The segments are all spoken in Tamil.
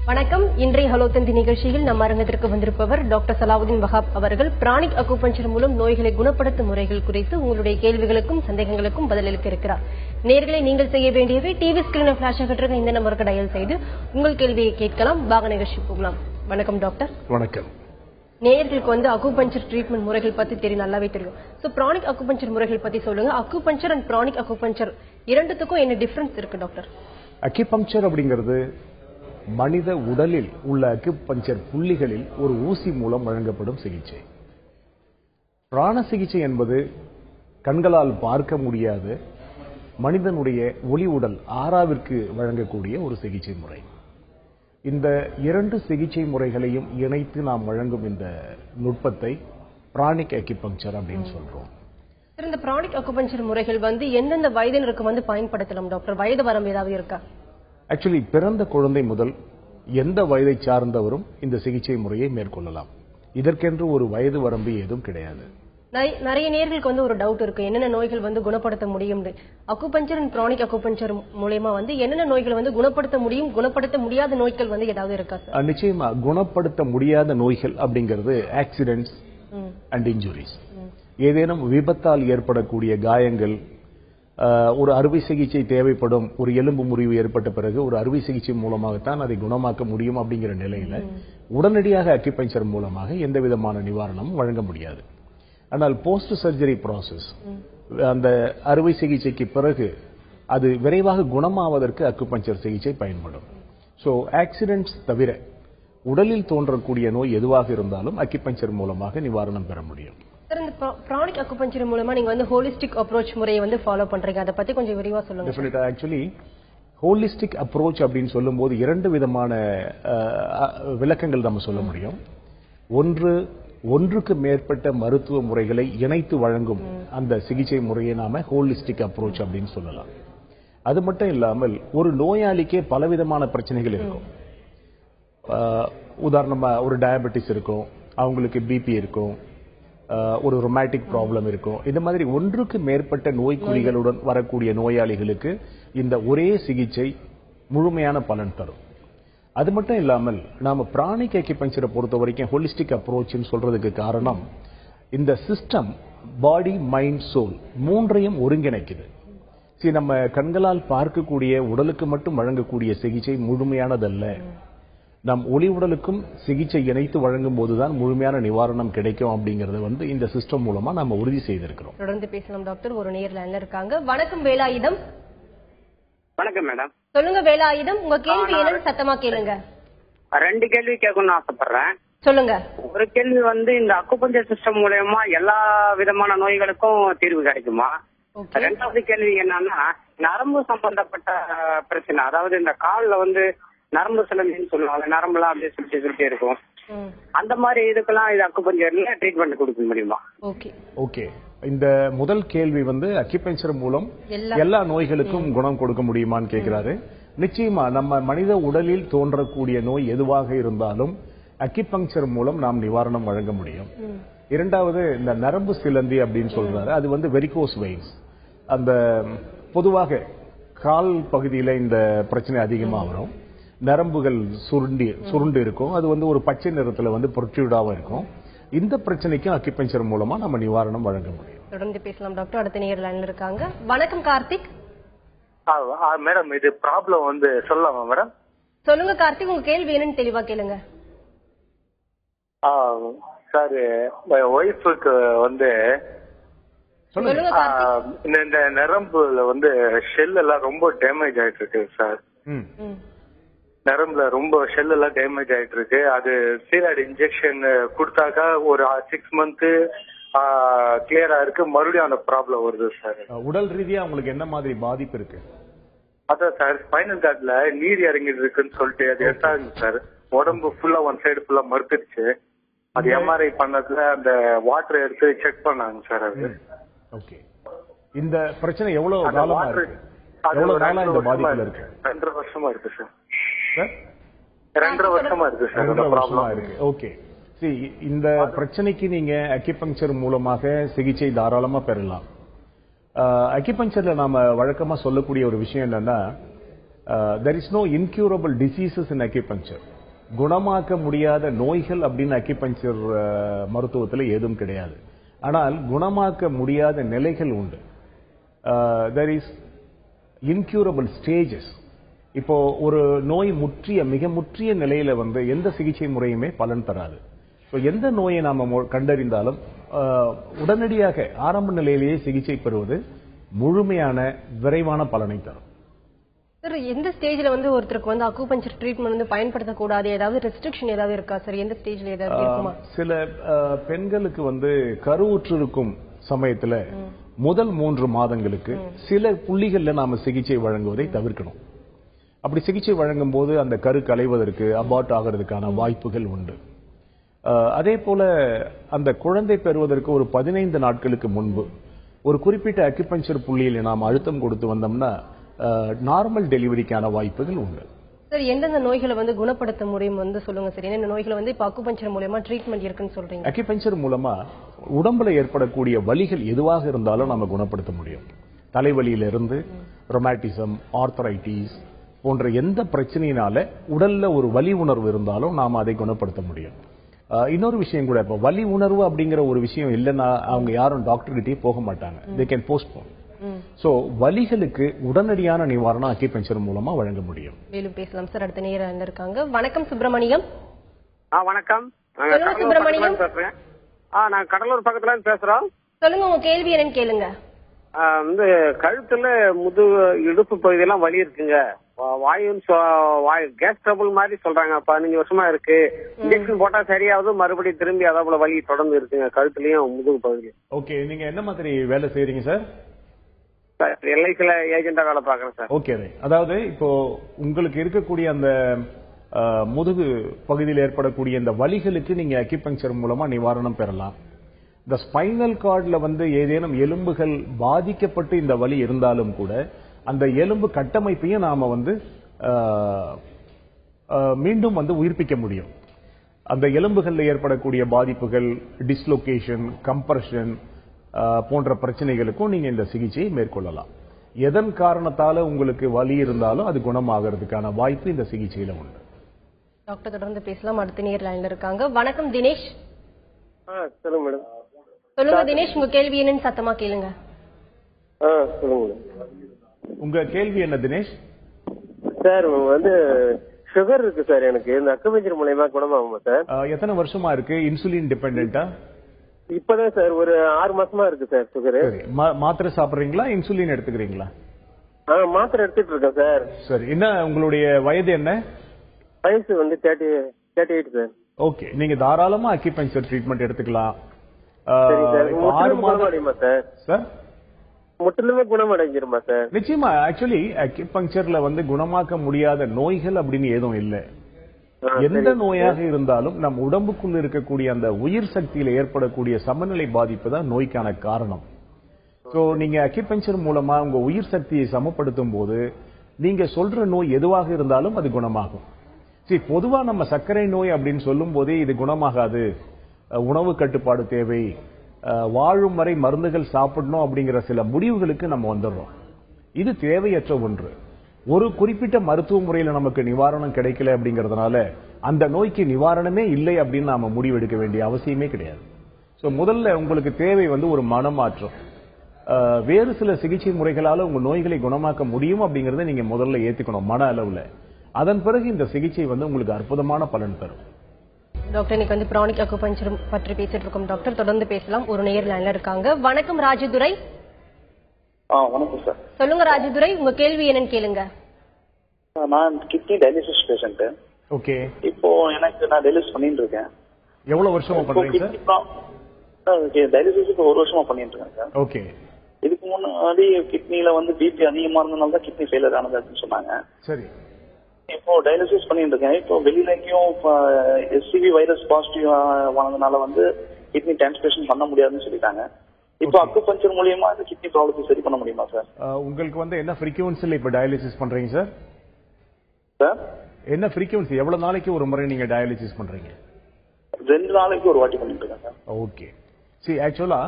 வணக்கம். இன்றைய ஹலோ தந்தி நிகழ்ச்சியில் நம் அரங்கத்திற்கு வந்திருப்பவர் டாக்டர் சலாவுதீன் வஹாப் அவர்கள். பிராணிக் அக்குபஞ்சர் மூலம் நோய்களை குணப்படுத்தும் முறைகள் குறித்து உங்களுடைய கேள்விகளுக்கும் சந்தேகங்களுக்கும் பதிலளிக்க இருக்கிறார். நேர்களை நீங்கள் செய்ய வேண்டியவை டிவி ஸ்கிரீனை பிளாஷ் ஆகிட்டு இந்த நம்பருக்கு டயல் செய்து உங்கள் கேள்வியை கேட்கலாம். பாக நிகழ்ச்சி போகலாம். வணக்கம் டாக்டர். வணக்கம். நேயர்களுக்கு அக்குபஞ்சர் ட்ரீட்மெண்ட் முறைகள் பத்தி நல்லாவே தெரியும். சோ பிராணிக் அக்குபஞ்சர் முறைகள் பத்தி சொல்லுங்க. அக்குபஞ்சர் அண்ட் பிராணிக் அக்குபஞ்சர் இரண்டுத்துக்கும் என்ன டிஃபரன்ஸ் இருக்கு டாக்டர்? அக்குபஞ்சர் அப்படிங்கிறது மனித உடலில் உள்ள அக்குபஞ்சர் புள்ளிகளில் ஒரு ஊசி மூலம் வழங்கப்படும் சிகிச்சை. பிராண சிகிச்சை என்பது கண்களால் பார்க்க முடியாத மனிதனுடைய ஒளி உடல் ஆறாவிற்கு வழங்கக்கூடிய ஒரு சிகிச்சை முறை. இந்த இரண்டு சிகிச்சை முறைகளையும் இணைத்து நாம் வழங்கும் இந்த நுட்பத்தை பிராணிக் அக்குபஞ்சர் அப்படின்னு சொல்றோம். இந்த பிராணிக் அக்குபஞ்சர் முறைகள் எந்தெந்த வயதினருக்கு பயன்படுத்தலாம் டாக்டர்? வயது வரம்பு ஏதாவது இருக்கா? ஆக்சுவலி பிறந்த குழந்தை முதல் எந்த வயதை சார்ந்தவரும் இந்த சிகிச்சை முறையை மேற்கொள்ளலாம். இதற்கென்று ஒரு வயது வரம்பு ஏதும் கிடையாது. நிறைய நேர்களுக்கு ஒரு டவுட் இருக்கு, என்னென்ன நோய்கள் குணப்படுத்த முடியும். அக்குபஞ்சர் அண்ட் பிராணிக் அக்குபஞ்சர் மூலமா என்னென்ன நோய்கள் குணப்படுத்த முடியும், குணப்படுத்த முடியாத நோய்கள் ஏதாவது இருக்கா சார்? நிச்சயமா குணப்படுத்த முடியாத நோய்கள் அப்படிங்கிறது ஆக்சிடென்ட்ஸ் அண்ட் இன்ஜுரிஸ். ஏதேனும் விபத்தால் ஏற்படக்கூடிய காயங்கள், ஒரு அறுவை சிகிச்சை தேவைப்படும், ஒரு எலும்பு முறிவு ஏற்பட்ட பிறகு ஒரு அறுவை சிகிச்சை மூலமாகத்தான் அதை குணமாக்க முடியும் அப்படிங்கிற நிலையில உடனடியாக அக்குபஞ்சர் மூலமாக எந்த விதமான நிவாரணமும் வழங்க முடியாது. ஆனால் போஸ்ட் சர்ஜரி ப்ராசஸ், அந்த அறுவை சிகிச்சைக்கு பிறகு அது விரைவாக குணமாவதற்கு அக்குபஞ்சர் சிகிச்சை பயன்படும். ஸோ ஆக்சிடென்ட்ஸ் தவிர உடலில் தோன்றக்கூடிய நோய் எதுவாக இருந்தாலும் அக்குபஞ்சர் மூலமாக நிவாரணம் பெற முடியும். இந்த பிராணிக் அக்குபஞ்சர் மூலமா நீங்க ஹோலிஸ்டிக் அப்ரோச் முறையை ஃபாலோ பண்றீங்க, அதை பத்தி கொஞ்சம் விரிவா சொல்லுங்க. ஆக்சுவலி ஹோலிஸ்டிக் அப்ரோச் அப்படின்னு சொல்லும்போது இரண்டு விதமான விளக்கங்கள் நம்ம சொல்ல முடியும். ஒன்றுக்கு மேற்பட்ட மருத்துவ முறைகளை இணைத்து வழங்கும் அந்த சிகிச்சை முறையை நாம ஹோலிஸ்டிக் அப்ரோச் அப்படின்னு சொல்லலாம். அது மட்டும் இல்லாமல் ஒரு நோயாளிக்கே பலவிதமான பிரச்சனைகள் இருக்கும். உதாரணமா ஒரு டயபெட்டிஸ் இருக்கும், அவங்களுக்கு பிபி இருக்கும், ஒரு ரொமாட்டிக் ப்ராப்ளம் இருக்கும். இந்த மாதிரி ஒன்றுக்கு மேற்பட்ட நோய்க்குறிகளுடன் வரக்கூடிய நோயாளிகளுக்கு இந்த ஒரே சிகிச்சை முழுமையான பலன் தரும். அது மட்டும் இல்லாமல் நாம பிராணிக் அக்குபஞ்சரை பொறுத்த வரைக்கும் ஹோலிஸ்டிக் அப்ரோச் சொல்றதுக்கு காரணம், இந்த சிஸ்டம் பாடி மைண்ட் சோல் மூன்றையும் ஒருங்கிணைக்குது. நம்ம கண்களால் பார்க்கக்கூடிய உடலுக்கு மட்டும் வழங்கக்கூடிய சிகிச்சை முழுமையானதல்ல. நம் ஒளி உடலுக்கும் சிகிச்சை இணைத்து வழங்கும் போதுதான் முழுமையான நிவாரணம் கிடைக்கும் அப்படிங்கறது இந்த சிஸ்டம் மூலமா நம்ம உறுதி செய்திருக்கிறோம். தொடர்ந்து பேசலாம் டாக்டர். ஒரு நேர்ல இருக்காங்க. வணக்கம் வேலாயுதம். வணக்கம் மேடம். சொல்லுங்க வேலாயுதம், உங்க கேள்வி என்னன்னு சத்தமா கேளுங்க. ரெண்டு கேள்வி கேட்கணும்னு ஆசைப்படுறேன். சொல்லுங்க. ஒரு கேள்வி இந்த அக்குபஞ்சர் சிஸ்டம் மூலமா எல்லா விதமான நோய்களுக்கும் தீர்வு கிடைக்குமா? ரெண்டாவது கேள்வி என்னன்னா, நரம்பு சம்பந்தப்பட்ட பிரச்சனை, அதாவது இந்த கால்ல நரம்பு சிலந்தின்னு சொல்லுவாங்க, நரம்புலாம் அப்படியே சுற்றி இருக்கும், அந்த மாதிரி இதுக்கெல்லாம் இது அக்குபஞ்சர்ல ட்ரீட்மெண்ட் கொடுக்க முடியுமா? ஓகே. இந்த முதல் கேள்வி அக்குபஞ்சர் மூலம் எல்லா நோய்களுக்கும் குணம் கொடுக்க முடியுமான்னு கேட்கிறாரு. நிச்சயமா நம்ம மனித உடலில் தோன்றக்கூடிய நோய் எதுவாக இருந்தாலும் அக்குபஞ்சர் மூலம் நாம் நிவாரணம் வழங்க முடியும். இரண்டாவது, இந்த நரம்பு சிலந்தி அப்படின்னு சொல்றாரு, அது வெரிகோஸ் வெயின்ஸ். அந்த பொதுவாக கால் பகுதியில இந்த பிரச்சனை அதிகமா வரும். நரம்புகள் சுருண்டு இருக்கும், அது ஒரு பச்சை நிறத்துல புரட்சியுடாவும் இருக்கும். இந்த பிரச்சனைக்கும் அக்குபஞ்சர் மூலமா நம்ம நிவாரணம் வழங்க முடியும். தொடர்ந்து பேசலாம் டாக்டர். அடுத்த நேயர் லைன்ல இருக்காங்க. வணக்கம் கார்த்திக். மேடம், இது ப்ராப்ளம் சொல்லலாமா மேடம்? சொல்லுங்க கார்த்திக், உங்க கேள்வி என்னன்னு தெளிவா கேளுங்க. சார், ஒய்ஃபுக்கு இந்த நரம்புல ஷெல் எல்லாம் ரொம்ப டேமேஜ் ஆயிட்டு இருக்கு சார். நரம்புல ரொம்ப ஷெல் எல்லாம் டேமேஜ் ஆயிட்டு இருக்கு. அது ஸ்டீராய்டு இன்ஜெக்ஷன் கொடுத்தாக்கா ஒரு 6 months கிளியரா இருக்கு, மறுபடியும் அந்த ப்ராப்ளம் வருது சார். உடல் ரீதியா உங்களுக்கு என்ன மாதிரி பாதிப்பு இருக்கு? அதான் சார், ஸ்பைனல் கார்ட்ல நீர் இறங்கிட்டு இருக்குன்னு சொல்லிட்டு அது எடுத்தாங்க சார். உடம்பு ஃபுல்லா ஒன் சைடு ஃபுல்லா மறுத்துருச்சு. அது எம்ஆர்ஐ பண்ணதுல அந்த வாட்டர் எடுத்து செக் பண்ணாங்க சார். அது ஓகே. இந்த பிரச்சனை எவ்வளவு காலமா இருக்கு? எவ்வளவு நாளா இந்த பாதிப்புல இருக்கு? 2.5 வருஷமா இருக்கு சார். 2.5 வருஷமா இருக்கு சார். 2.5 வருஷமா இருக்கு. ஓகே. இந்த பிரச்சனைக்கு நீங்க அக்குபஞ்சர் மூலமாக சிகிச்சை தாராளமா பெறலாம். அக்குபஞ்சர்ல நாம வழக்கமா சொல்லக்கூடிய ஒரு விஷயம் என்னன்னா, there is no incurable diseases in acupuncture. குணமாக்க முடியாத நோய்கள் அப்படின்னு அக்யூபஞ்சர் மருத்துவத்தில் எதுவும் கிடையாது. ஆனால் குணமாக்க முடியாத நிலைகள் உண்டு. there is incurable stages. இப்போ ஒரு நோய் மிக முற்றிய நிலையில வந்து எந்த சிகிச்சை முறையுமே பலன் தராது. எந்த நோயை நாம கண்டறிந்தாலும் உடனடியாக ஆரம்ப நிலையிலேயே சிகிச்சை பெறுவது முழுமையான விரைவான பலனை தரும். சார், எந்த ஸ்டேஜ்ல வந்து ஒருத்தருக்கு வந்து அக்குபஞ்சர் ட்ரீட்மெண்ட் வந்து பயன்படுத்தக்கூடாது, ஏதாவது ரெஸ்ட்ரிக்ஷன் ஏதாவது இருக்கா சார்? எந்த ஸ்டேஜ்ல ஏதாவது இருக்குமா? சில பெண்களுக்கு வந்து கருவுற்றிருக்கும் சமயத்துல முதல் 3 மாதங்களுக்கு சில புள்ளிகள்ல நாம சிகிச்சை வழங்குவதை தவிர்க்கணும். அப்படி சிகிச்சை வழங்கும் போது அந்த கரு களைவதற்கு அபார்ட் ஆகிறதுக்கான வாய்ப்புகள் உண்டு. அதே போல அந்த குழந்தை பெறுவதற்கு ஒரு 15 நாட்களுக்கு முன்பு ஒரு குறிப்பிட்ட அக்யூபஞ்சர் புள்ளியில் நாம் அழுத்தம் கொடுத்து வந்தோம்னா நார்மல் டெலிவரிக்கான வாய்ப்புகள் உண்டு. சார், எந்தெந்த நோய்களை வந்து குணப்படுத்த முடியும் வந்து சொல்லுங்க சார். என்னென்ன நோய்களை வந்து இப்ப அக்குபஞ்சர் மூலமா ட்ரீட்மெண்ட் இருக்குன்னு சொல்றீங்க? அக்யூபஞ்சர் மூலமா உடம்புல ஏற்படக்கூடிய வலிகள் எதுவாக இருந்தாலும் நம்ம குணப்படுத்த முடியும். தலைவலியிலிருந்து ரொமாட்டிசம், ஆர்த்தரைட்டிஸ் போன்ற எந்த பிரச்சனையினால உடல்ல ஒரு வலி உணர்வு இருந்தாலும் நாம அதை குணப்படுத்த முடியும். இன்னொரு விஷயம் கூட, இப்ப வலி உணர்வு அப்படிங்கிற ஒரு விஷயம் இல்லைன்னா அவங்க யாரும் டாக்டர் கிட்டே போக மாட்டாங்க. they can postpone. சோ வலிகளுக்கு உடனடியான நிவாரணம் அக்யூபஞ்சர் மூலமா வழங்க முடியும். மேலும் பேசலாம் சார். அடுத்த நேரம் இருக்காங்க. வணக்கம் சுப்பிரமணியம். வணக்கம். சுப்பிரமணியம் பேசுறேன். நான் கடலூர் பக்கத்துல இருந்து பேசுறோம். சொல்லுங்க, உங்க கேள்வி என்னன்னு கேளுங்க. வந்து கழுத்துல இடுப்பு பகுதியெல்லாம் வலி இருக்குங்க. கேஸ் ட்ரபிள் மாதிரி சொல்றாங்க. 15 வருஷமா இருக்கு. இன்ஜெக்ஷன் போட்டா சரியாவது, மறுபடியும் திரும்பி அதாப்புல வலி தொடர்ந்து இருக்குங்க கழுத்துலயும் முதுகு பகுதியும். ஓகே, நீங்க என்ன மாதிரி வேலை செய்யறீங்க சார்? எல்ஐசில ஏஜென்டா வேலை பாக்குறேன் சார். ஓகே, அதாவது இப்போ உங்களுக்கு இருக்கக்கூடிய அந்த முதுகு பகுதியில் ஏற்படக்கூடிய இந்த வலிகளுக்கு நீங்க அக்யூபஞ்சர் மூலமா நிவாரணம் பெறலாம். இந்த ஸ்பைனல் கார்ட்ல வந்து ஏதேனும் எலும்புகள் பாதிக்கப்பட்டு இந்த வலி இருந்தாலும் கூட அந்த எலும்பு கட்டமைப்பையும் நாம வந்து மீண்டும் வந்து உயிர்ப்பிக்க முடியும். அந்த எலும்புகள்ல ஏற்படக்கூடிய பாதிப்புகள், டிஸ்லோகேஷன், கம்ப்ரஷன் போன்ற பிரச்சனைகளுக்கும் நீங்க இந்த சிகிச்சையை மேற்கொள்ளலாம். எதன் காரணத்தால உங்களுக்கு வலி இருந்தாலும் அது குணமாகிறதுக்கான வாய்ப்பு இந்த சிகிச்சையில உண்டு. டாக்டர் தொடர்ந்து பேசலாம். அடுத்த நேர் லைன்ல இருக்காங்க. வணக்கம் தினேஷ். சொல்லுங்க மேடம். சொல்லுங்க தினேஷ், உங்க கேள்வி என்னன்னு சத்தமா கேளுங்க. சொல்லுங்க. உங்க கேள்வி என்ன தினேஷ்? சார், வந்து சுகர் இருக்கு சார் எனக்கு. இந்த அக்குபஞ்சர் மூலமா குணமாகுமா சார்? எத்தனை வருஷமா இருக்கு? இன்சுலின் டிபெண்டா? இப்பதான் சார் ஒரு 6 மாசமா இருக்கு சார் சுகர். மாத்திரை சாப்பிடுறீங்களா, இன்சுலின் எடுத்துக்கிறீங்களா? மாத்திரை எடுத்துட்டு இருக்கேன் சார். சரி, என்ன உங்களுடைய வயது என்ன? வயசு வந்து 38 சார். ஓகே, நீங்க தாராளமா அக்யூபஞ்சர் ட்ரீட்மெண்ட் எடுத்துக்கலாம். சார் முற்றிலுமே குணமடைஞ்சிருமா சார்? நிச்சயமா. ஆக்சுவலி அக்யூபஞ்சர்ல வந்து குணமாக்க முடியாத நோய்கள் அப்படின்னு எதுவும் இல்லை. எந்த நோயாக இருந்தாலும் நம் உடம்புக்குள்ள இருக்கக்கூடிய அந்த உயிர் சக்தியில ஏற்படக்கூடிய சமநிலை பாதிப்பு தான் நோய்க்கான காரணம். சோ நீங்க அக்யூபஞ்சர் மூலமா உங்க உயிர் சக்தியை சமப்படுத்தும் போது நீங்க சொல்ற நோய் எதுவாக இருந்தாலும் அது குணமாகும். சரி, பொதுவா நம்ம சர்க்கரை நோய் அப்படின்னு சொல்லும் போதே இது குணமாகாது, உணவு கட்டுப்பாடு தேவை, வாழும் வரை மருந்துகள் சாப்பிடணும் அப்படிங்கிற சில முடிவுகளுக்கு நம்ம வந்துடுறோம். இது தேவையற்ற ஒன்று. ஒரு குறிப்பிட்ட மருத்துவ முறையில நமக்கு நிவாரணம் கிடைக்கல அப்படிங்கறதுனால அந்த நோய்க்கு நிவாரணமே இல்லை அப்படின்னு நாம முடிவெடுக்க வேண்டிய அவசியமே கிடையாது. சோ முதல்ல உங்களுக்கு தேவை வந்து ஒரு மனமாற்றம். வேறு சில சிகிச்சை முறைகளால உங்க நோய்களை குணமாக்க முடியும் அப்படிங்கறத நீங்க முதல்ல ஏத்துக்கணும் மன அளவுல. அதன் பிறகு இந்த சிகிச்சை வந்து உங்களுக்கு அற்புதமான பலன் தரும். டாக்டர், இன்னைக்கு வந்து பிரானிக் அக்குபஞ்சர் பற்றி பேசிட்டு இருக்கோம். டாக்டர் தொடர்ந்து பேசலாம். ஒரு நேர் லைன்ல இருக்காங்க. வணக்கம் ராஜதுரை. வணக்கம் சார். சொல்லுங்க ராஜதுரை, உங்க கேள்வி என்னன்னு கேளுங்க. நான் கிட்னி டயாலிசிஸ் பேஷண்ட். ஓகே. இப்போ எனக்கு நான் டயாலிசிஸ் பண்ணிட்டு இருக்கேன். எவ்வளவு வருஷமா பண்றீங்க சார்? டயாலிசிஸ் 1 வருஷமா பண்ணிட்டு இருக்கேன் சார். ஓகே. இதுக்கு முன்னாடி கிட்னில வந்து பிபி அதிகமா இருந்தனால தான் கிட்னி ஃபெயிலியர் ஆனதுன்னு சொன்னாங்க. சரி. இப்போ டயாலிசிஸ் பண்ணிட்டு இருக்கேன். இப்போ வெளியிலக்கும் எஸ்சிவி வைரஸ் பாசிட்டிவ் ஆனதுனால வந்து கிட்னி டிரான்ஸ்பிளேஷன் பண்ண முடியாதுன்னு சொல்லிட்டாங்க. இப்போ அக்குபஞ்சர் மூலமா இந்த கிட்னி ப்ராப்ளத்தை சரி பண்ண முடியுமா சார்? உங்களுக்கு வந்து என்ன ஃப்ரீக்வன்சில இப்ப டயாலிசிஸ் பண்றீங்க சார்? சார், என்ன ஃப்ரீக்வன்சி, எவ்வளவு நாளைக்கு ஒரு முறை நீங்க டயாலிசிஸ் பண்றீங்க? 2 நாளைக்கு ஒரு வாட்டி பண்ணிட்டு இருக்கேன் சார். ஓகே. சரி, ஆக்சுவலா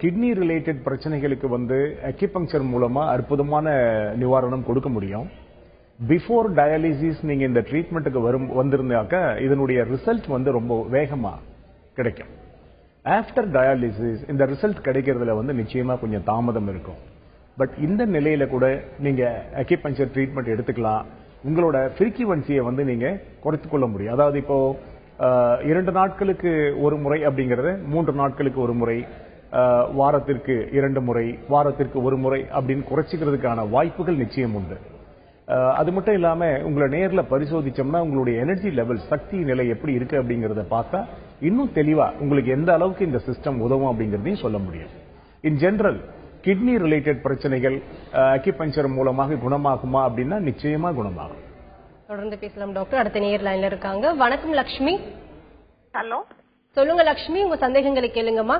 கிட்னி ரிலேட்டட் பிரச்சனைகளுக்கு வந்து அக்யூபஞ்சர் மூலமா அற்புதமான நிவாரணம் கொடுக்க முடியும். பிஃபோர் டயாலிசிஸ் நீங்க இந்த ட்ரீட்மெண்ட்டுக்கு வந்திருந்தாக்க இதனுடைய ரிசல்ட் வந்து ரொம்ப வேகமா கிடைக்கும். ஆஃப்டர் டயாலிசிஸ் இந்த ரிசல்ட் கிடைக்கிறதுல வந்து நிச்சயமா கொஞ்சம் தாமதம் இருக்கும். பட் இந்த நிலையில கூட நீங்க அக்யூபஞ்சர் ட்ரீட்மெண்ட் எடுத்துக்கலாம். உங்களோட ஃப்ரீக்வன்சியை வந்து நீங்க குறைத்துக் கொள்ள முடியும். அதாவது இப்போ 2 நாட்களுக்கு ஒரு முறை அப்படிங்கறது 3 நாட்களுக்கு ஒரு முறை, வாரத்திற்கு 2 முறை, வாரத்திற்கு 1 முறை அப்படின்னு குறைச்சிக்கிறதுக்கான வாய்ப்புகள் நிச்சயம் உண்டு. அது மட்டும் இல்லாம உங்களை நேர்ல பரிசோதிச்சோம்னா உங்களுடைய எனர்ஜி லெவல், சக்தி நிலை எப்படி இருக்கு அப்படிங்கறத பார்த்தா இன்னும் தெளிவா உங்களுக்கு எந்த அளவுக்கு இந்த சிஸ்டம் உதவும் அப்படிங்கறதையும் சொல்ல முடியும். இன் ஜெனரல் கிட்னி ரிலேட்டட் பிரச்சனைகள் அக்யூபஞ்சர் மூலமாக குணமாகுமா அப்படின்னா நிச்சயமா குணமாகும். தொடர்ந்து பேசலாம் டாக்டர். அடுத்த நேயர் லைன்ல இருக்காங்க. வணக்கம் லட்சுமி. ஹலோ, சொல்லுங்க லட்சுமி, உங்க சந்தேகங்களை கேளுங்கம்மா.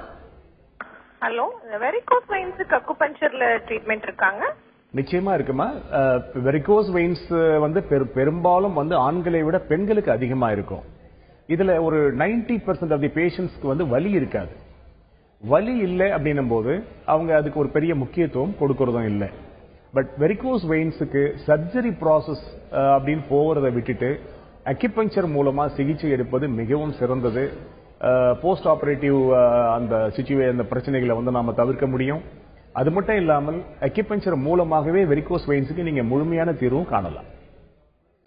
ஹலோ, வெரிகோஸ் வெயின்ஸ்க்கு அக்குபஞ்சர்ல ட்ரீட்மெண்ட் இருக்காங்க? நிச்சயமா இருக்குமா. வெரிகோஸ் வெயின்ஸ் வந்து பெரும்பாலும் வந்து ஆண்களை விட பெண்களுக்கு அதிகமா இருக்கும். இதுல ஒரு 90% ஆஃப் தி பேஷண்ட்ஸ்க்கு வந்து வலி இருக்காது. வலி இல்லை அப்படின்னும் போது அவங்க அதுக்கு ஒரு பெரிய முக்கியத்துவம் கொடுக்கறதும் இல்லை. பட் வெரிகோஸ் வெயின்ஸுக்கு சர்ஜரி ப்ராசஸ் அப்படின்னு போகிறத விட்டுட்டு அக்யூபஞ்சர் மூலமா சிகிச்சை எடுப்பது மிகவும் சிறந்தது. போஸ்ட் ஆபரேட்டிவ் அந்த பிரச்சனைகளை வந்து நாம தவிர்க்க முடியும். அது மட்டும் இல்லாமல் அக்யூபஞ்சர் மூலமாகவே வெரிகோஸ் வெயின்ஸுக்கு நீங்க முழுமையான தீர்வும் காணலாம்.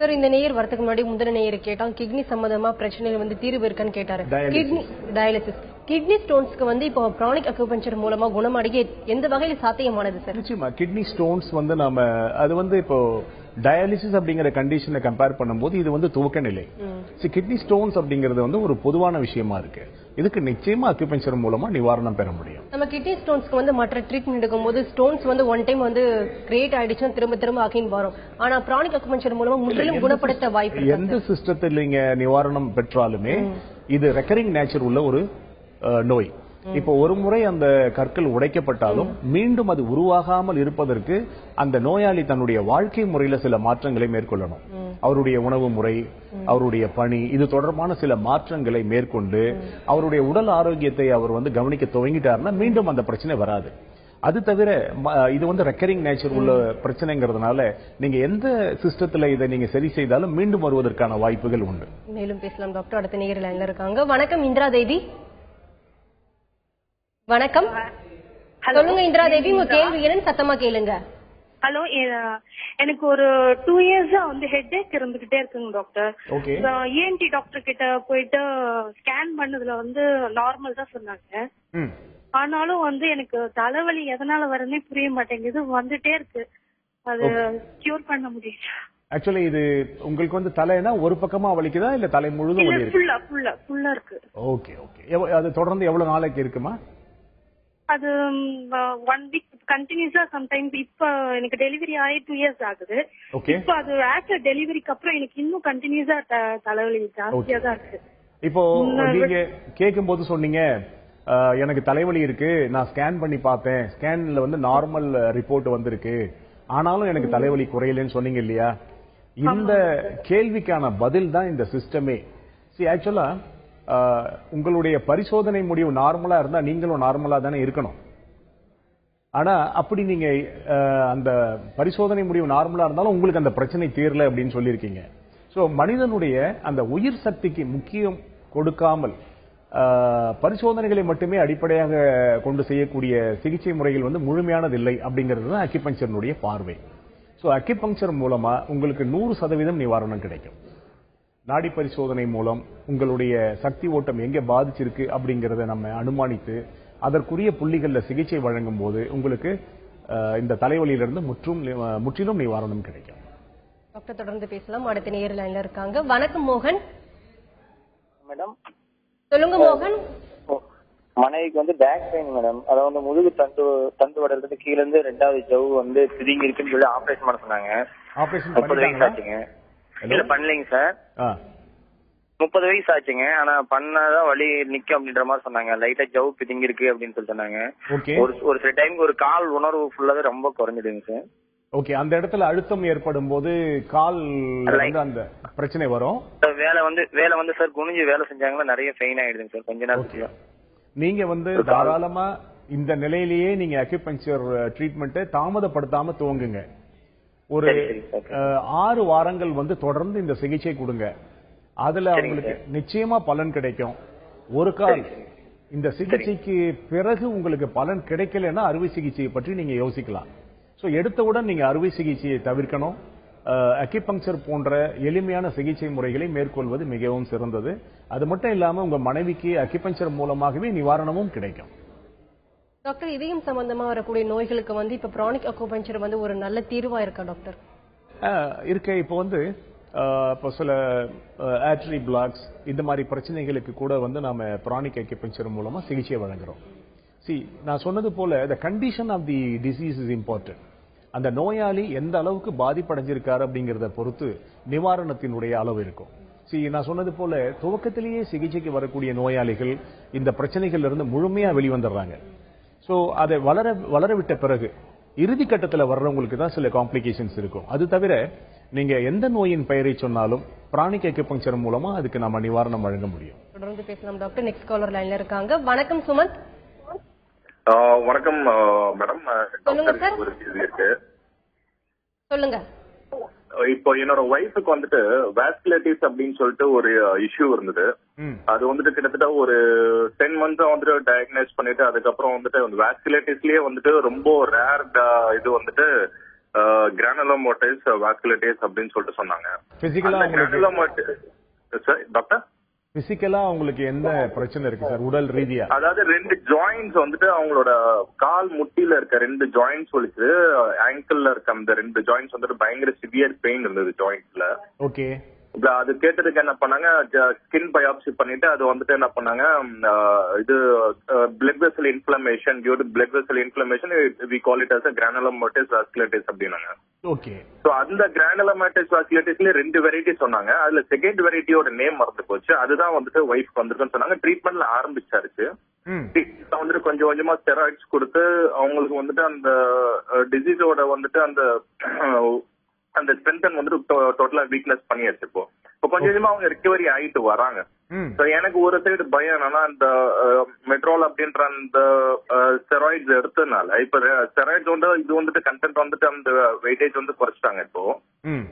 சார், இந்த நேயர் வரதுக்கு முன்னாடி முந்தின நேயர் கேட்டான் கிட்னி சம்பந்தமா பிரச்சனைகள் வந்து தீர்வு இருக்கான்னு கேட்டாரு. கிட்னி டயாலிசிஸ், கிட்னி ஸ்டோன்ஸ்க்கு வந்து இப்போ பிரானிக் அக்குபஞ்சர் மூலமா குணமடைய எந்த வகையில சாத்தியமானது சார்? நிச்சயமா கிட்னி ஸ்டோன்ஸ் வந்து நாம அது வந்து இப்போ டயாலிசிஸ் அப்படிங்கிற கண்டிஷனை கம்பேர் பண்ணும்போது இது வந்து துவக்க நிலை. கிட்னி ஸ்டோன்ஸ் அப்படிங்கிறது வந்து ஒரு பொதுவான விஷயமா இருக்கு. இதுக்கு நிச்சயமா அக்யூபஞ்சர் மூலமா நிவாரணம் பெற முடியும். நம்ம கிட்னி ஸ்டோன்ஸ்க்கு வந்து மற்ற ட்ரீட்மெண்ட் எடுக்கும்போது ஸ்டோன்ஸ் வந்து ஒன் டைம் வந்து கிரியேட் ஆயிடுச்சுன்னா திரும்ப ஆகின்னு வரும். ஆனா பிரானிக் அக்குபஞ்சர் மூலமா முற்றிலும் குணப்படுத்த வாய்ப்பு. எந்த சிஸ்டத்தில் நீங்க நிவாரணம் பெற்றாலுமே இது ரெக்கரிங் நேச்சர் உள்ள ஒரு நோய். இப்போ ஒரு முறை அந்த கற்கள் உடைக்கப்பட்டாலும் மீண்டும் அது உருவாகாமல் இருப்பதற்கு அந்த நோயாளி தன்னுடைய வாழ்க்கை முறையில சில மாற்றங்களை மேற்கொள்ளணும். அவருடைய உணவு முறை, அவருடைய பணி, இது தொடர்பான சில மாற்றங்களை மேற்கொண்டு அவருடைய உடல் ஆரோக்கியத்தை அவர் வந்து கவனிக்க துவங்கிட்டாருன்னா மீண்டும் அந்த பிரச்சனை வராது. அது தவிர இது வந்து ரெக்கரிங் நேச்சர் உள்ள பிரச்சனைங்கிறதுனால நீங்க எந்த சிஸ்டத்துல இதை நீங்க சரி செய்தாலும் மீண்டும் வருவதற்கான வாய்ப்புகள் உண்டு. மேலும் பேசலாம் டாக்டர். அடுத்த நேயர் லைன்ல இருக்காங்க. வணக்கம் இந்திரா தேவி. வணக்கம், சொல்லுங்க இந்திரா தேவி, உங்க கேள்வி என்னன்னு சத்தமா கேளுங்க. ஹலோ, எனக்கு ஒரு 2 இயர்ஸா வந்து ஹெட் ஏக் இருந்துகிட்டே இருக்குங்க டாக்டர். ENT டாக்டர் கிட்ட போயிட்டு ஸ்கேன் பண்ணதுல வந்து நார்மல் தான் சொன்னாங்க. ஆனாலும் வந்து எனக்கு தலைவலி எதனால வருதுன்னே புரிய மாட்டேங்குது, வந்துட்டே இருக்கு. அது கியூர் பண்ண முடியல. ஆக்சுவலி இது உங்களுக்கு வந்து தலைனா ஒரு பக்கமா வலிக்குதா இல்ல தலை முழுதும் வலி இருக்கு? ஃபுல்லா இருக்கு. Okay okay. அது தொடர்ந்து எவ்வளவு நாளைக்கு இருக்குமா? அது 1 வீக் கண்டினியூஸா சம்டைம்ஸ். இப்ப எனக்கு டெலிவரி ஆகி 2 இயர்ஸ் ஆகுது. இப்ப அது ஆஃப்டர் டெலிவரிக்கு அப்புறம் எனக்கு இன்னும் கண்டினியூஸா தலைவலி ஜாஸ்தியா தான் இருக்கு. இப்போ நீங்க கேட்கும் போது சொன்னீங்க எனக்கு தலைவலி இருக்கு, நான் ஸ்கேன் பண்ணி பார்த்தேன், ஸ்கேன்ல வந்து நார்மல் ரிப்போர்ட் வந்திருக்கு, ஆனாலும் எனக்கு தலைவலி குறையலன்னு சொன்னீங்க இல்லையா? இந்த கேள்விக்கான பதில் தான் இந்த சிஸ்டமே. ஆக்சுவலா உங்களுடைய பரிசோதனை முடிவு நார்மலா இருந்தா நீங்களும் நார்மலா தானே இருக்கணும். ஆனா அப்படி நீங்க அந்த பரிசோதனை முடிவு நார்மலா இருந்தாலும் உங்களுக்கு அந்த பிரச்சனை தீரல அப்படின்னு சொல்லியிருக்கீங்க. சோ மனிதனுடைய அந்த உயிர் சக்திக்கு முக்கியம் கொடுக்காமல் பரிசோதனைகளை மட்டுமே அடிப்படையாக கொண்டு செய்யக்கூடிய சிகிச்சை முறைகள் வந்து முழுமையானது இல்லை அப்படிங்கிறது தான் அக்யூபஞ்சரினுடைய பார்வை. சோ அக்யூபஞ்சர் மூலமா உங்களுக்கு 100% நிவாரணம் கிடைக்கும். நாடி பரிசோதனை மூலம் உங்களுடைய சக்தி ஓட்டம் எங்க பாதிச்சிருக்கு அப்படிங்கறத நம்ம அனுமானித்து அதற்குரிய புள்ளிகள்ல சிகிச்சை வழங்கும் போது உங்களுக்கு இந்த தலைவலியிலிருந்து முற்றிலும் நிவாரணம் கிடைக்கும். டாக்டர் தொடர்ந்து பேசலாம். அடுத்த நேயர் லைன்ல இருக்காங்க. வணக்கம் மோகன். மேடம் சொல்லுங்க மோகன். மனைவிக்கு வந்து பேக் பெயின் மேடம். அதாவது வந்து முதுகு தண்டு வடறது கீழ இருந்து 2வது ஜவ் வந்து பிதுங்கி இருக்குன்னு சொல்லி ஆபரேஷன் பண்ண சொன்னாங்க. ஆபரேஷன் 30 வயசு ஆச்சுங்க. இல்ல பண்ணலைங்க சார். 30 வயசு ஆச்சுங்க. ஆனா பண்ணாதான் வலி நிக்கும் அப்படின்ற மாதிரி சொன்னாங்க. லைட்டா ஜவ் பிதுங்கி இருக்கு அப்படின்னு சொல்லி சொன்னாங்க. ஒரு சில டைம் ஒரு கால் உணர்வு ஃபுல்லாவே ரொம்ப குறைஞ்சிடுங்க சார். ஓகே. அந்த இடத்துல அழுத்தம் ஏற்படும் போது கால் அந்த பிரச்சனை வரும். வேலை வந்து சார் குனிஞ்சு வேலை செஞ்சாங்கன்னா நிறைய பெயின் ஆயிடுதுங்க சார் கொஞ்ச நேரத்துக்கு. நீங்க வந்து தாராளமா இந்த நிலையிலேயே நீங்க அக்யூபஞ்சர் ட்ரீட்மெண்ட்டை தாமதப்படுத்தாம துவங்குங்க. ஒரு 6 வாரங்கள் வந்து தொடர்ந்து இந்த சிகிச்சை கொடுங்க. அதுல அவங்களுக்கு நிச்சயமா பலன் கிடைக்கும். ஒரு கால் இந்த சிகிச்சைக்கு பிறகு உங்களுக்கு பலன் கிடைக்கலன்னா அறுவை சிகிச்சையை பற்றி நீங்க யோசிக்கலாம். சோ எடுத்தவுடன் நீங்க அறுவை சிகிச்சையை தவிர்க்கணும். அக்யூபங்க்சர் போன்ற எளிமையான சிகிச்சை முறைகளை மேற்கொள்வது மிகவும் சிறந்தது. அது மட்டும் இல்லாம உங்க மனைவிக்கு அக்யூபங்க்சர் மூலமாகவே நிவாரணமும் கிடைக்கும். டாக்டர், இதயம் சம்பந்தமா வரக்கூடிய நோய்களுக்கு வந்து இப்ப பிரானிக் அக்யூபங்க்சர் வந்து ஒரு நல்ல தீர்வா இருக்கா டாக்டர்? இருக்க. இப்போ வந்து இப்போ சில ஆர்டரி பிளாக்ஸ் இந்த மாதிரி பிரச்சனைகளுக்கு கூட வந்து நாம பிரானிக் அக்யூபங்க்சர் மூலமா சிகிச்சை வழங்குறோம். நான் சொன்னது போல the condition of the disease is important. அந்த நோயாளி எந்த அளவுக்கு பாதிப்படைஞ்சிருக்காரு அப்படிங்கறத பொறுத்து நிவாரணத்தினுடைய அளவு இருக்கும். நான் சொன்னது போல துவக்கத்திலேயே சிகிச்சைக்கு வரக்கூடிய நோயாளிகள் இந்த பிரச்சனைகள்ல இருந்து முழுமையா வெளிவந்துடுறாங்க. சோ அதை வளர விட்ட பிறகு இறுதி கட்டத்துல வர்றவங்களுக்கு தான் சில காம்ப்ளிகேஷன்ஸ் இருக்கும். அது தவிர நீங்க எந்த நோயின் பெயரை சொன்னாலும் பிரானிக் அக்யூபங்க்சர் மூலமா அதுக்கு நாம நிவாரணம் வழங்க முடியும். தொடர்ந்து பேசலாம் டாக்டர். நெக்ஸ்ட் காலர் லைன்ல இருக்காங்க. வணக்கம் சுமந்த். வணக்கம் மேடம். சொல்லுங்க சார். சொல்லுங்க. இப்போ என்னோட ஒய்ஃபுக்கு வந்துட்டு வாஸ்குலைட்டிஸ் அப்படின்னு சொல்லிட்டு ஒரு இஷ்யூ இருந்தது. அது வந்துட்டு கிட்டத்தட்ட ஒரு 10 months வந்துட்டு டயக்னைஸ் பண்ணிட்டு அதுக்கப்புறம் வந்துட்டு வாஸ்குலைட்டிஸ்லயே வந்துட்டு ரொம்ப ரேர் இது வந்துட்டு கிரானுலோமோட்டிஸ் வாஸ்குலைட்டிஸ் அப்படின்னு சொல்லிட்டு சொன்னாங்க. டாக்டர் பிசிக்கலா உங்களுக்கு என்ன பிரச்சனை இருக்கு சார் உடல் ரீதியா? அதாவது 2 ஜாயின்ஸ் வந்துட்டு அவங்களோட கால் முட்டில இருக்க 2 ஜாயின்ஸ் வலிச்சு, ஆங்கிள் இருக்க அந்த 2 ஜாயின்ஸ் வந்துட்டு பயங்கர சிவியர் பெயின் இருந்தது ஜாயின்ஸ்ல. ஓகே. அது கேட்டதுக்கு என்ன பண்ணாங்க, ஸ்கின் பயாப்சி பண்ணிட்டு அது வந்துட்டு என்ன பண்ணாங்க, இது blood vessel inflammation, due to blood vessel inflammation we call it as granulomatous vasculitis அப்படின்னாங்க. ஓகே. சோ அந்த கிரானுலோமோட்டிஸ் வாஸ்குலைட்டிஸ்ல 2 வெரைட்டி சொன்னாங்க. அதுல செகண்ட் வெரைட்டியோட நேம் மறந்து போச்சு. அதுதான் வந்துட்டு ஒய்ஃப் வந்திருக்குன்னு சொன்னாங்க. ட்ரீட்மெண்ட்ல ஆரம்பிச்சாருச்சு. வந்துட்டு கொஞ்சம் கொஞ்சமா ஸ்டெராய்ட்ஸ் கொடுத்து அவங்களுக்கு வந்துட்டு அந்த டிசீஸோட வந்துட்டு அந்த ஸ்ட்ரென்த் வந்துட்டு டோட்டலா வீக்னஸ் பண்ணியாச்சு. இப்போ கொஞ்சம் கொஞ்சமா அவங்க ரிகவரி ஆயிட்டு வராங்க. எனக்கு ஒரு சைடு பயம் என்னன்னா, இந்த மெட்ரோல் அப்படின்ற அந்த ஸ்டெராய்ட்ஸ் எடுத்ததுனால இப்ப ஸ்டெராய்ட்ஸ் வந்து இது வந்துட்டு கண்டென்ட் வந்துட்டு அந்த வெயிட்டேஜ் வந்து குறைச்சிட்டாங்க. இப்போ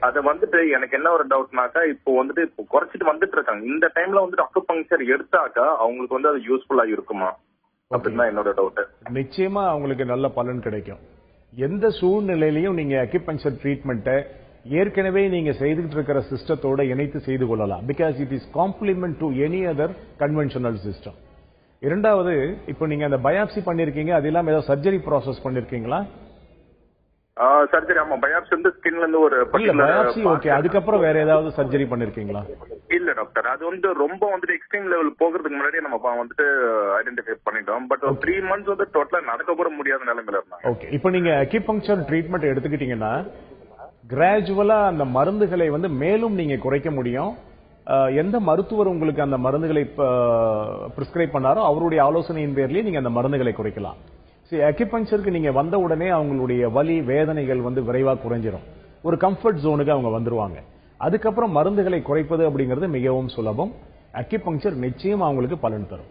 அது வந்துட்டு எனக்கு என்ன ஒரு டவுட்னாக்கா, இப்போ வந்துட்டு இப்போ குறைச்சிட்டு வந்துட்டு இருக்காங்க. இந்த டைம்ல வந்துட்டு அக்குபங்க்சர் எடுத்தாக்கா அவங்களுக்கு வந்து அது யூஸ்ஃபுல்லா இருக்குமா அப்படின்னு தான் என்னோட டவுட். நிச்சயமா அவங்களுக்கு நல்ல பலன் கிடைக்கும். எந்த சூழ்நிலையிலையும் நீங்க அக்யூபங்க்சர் ட்ரீட்மெண்ட்டை ஏற்கனவே நீங்க செய்துகிட்டு இருக்கிற சிஸ்டத்தோட இணைத்து செய்து கொள்ளலாம். Because it is complement to any other conventional system. இரண்டாவது, இப்போ நீங்க அந்த பயாப்சி பண்ணிருக்கீங்க, அது இல்லாம ஏதாவது சர்ஜரி ப்ராசஸ் பண்ணிருக்கீங்களா? சர்ஜரி, ஆமா. பயாப்சி வந்து ஸ்கின்ல இருந்து ஒரு பயாப்சி. ஓகே. அதுக்கப்புறம் வேற ஏதாவது சர்ஜரி பண்ணிருக்கீங்களா? இல்ல டாக்டர், அது வந்து ரொம்ப வந்துட்டு எக்ஸ்ட்ரீம் லெவல் போகிறதுக்கு முன்னாடி நம்ம வந்துட்டு ஐடென்டிஃபை பண்ணிட்டோம். பட் 3 months வந்து டோட்டலா நடக்க கூட முடியாத நிலைமையில இருந்தாங்க. ஓகே. இப்போ நீங்க அக்யூபங்க்சர் ட்ரீட்மெண்ட் எடுத்துக்கிட்டீங்கன்னா கிராஜுவலா அந்த மருந்துகளை வந்து மேலும் நீங்க குறைக்க முடியும். எந்த மருத்துவர் உங்களுக்கு அந்த மருந்துகளை பிரிஸ்கிரைப் பண்ணாரோ அவருடைய ஆலோசனையின் பேர்லயே நீங்க அந்த மருந்துகளை குறைக்கலாம். அக்யூபங்க்சருக்கு நீங்க வந்த உடனே அவங்களுடைய வலி வேதனைகள் வந்து விரைவா குறைஞ்சிரும். ஒரு கம்ஃபர்ட் ஜோனுக்கு அவங்க வந்துருவாங்க. அதுக்கப்புறம் மருந்துகளை குறைப்பது அப்படிங்கிறது மிகவும் சுலபம். அக்யூபங்க்சர் நிச்சயம் அவங்களுக்கு பலன் தரும்.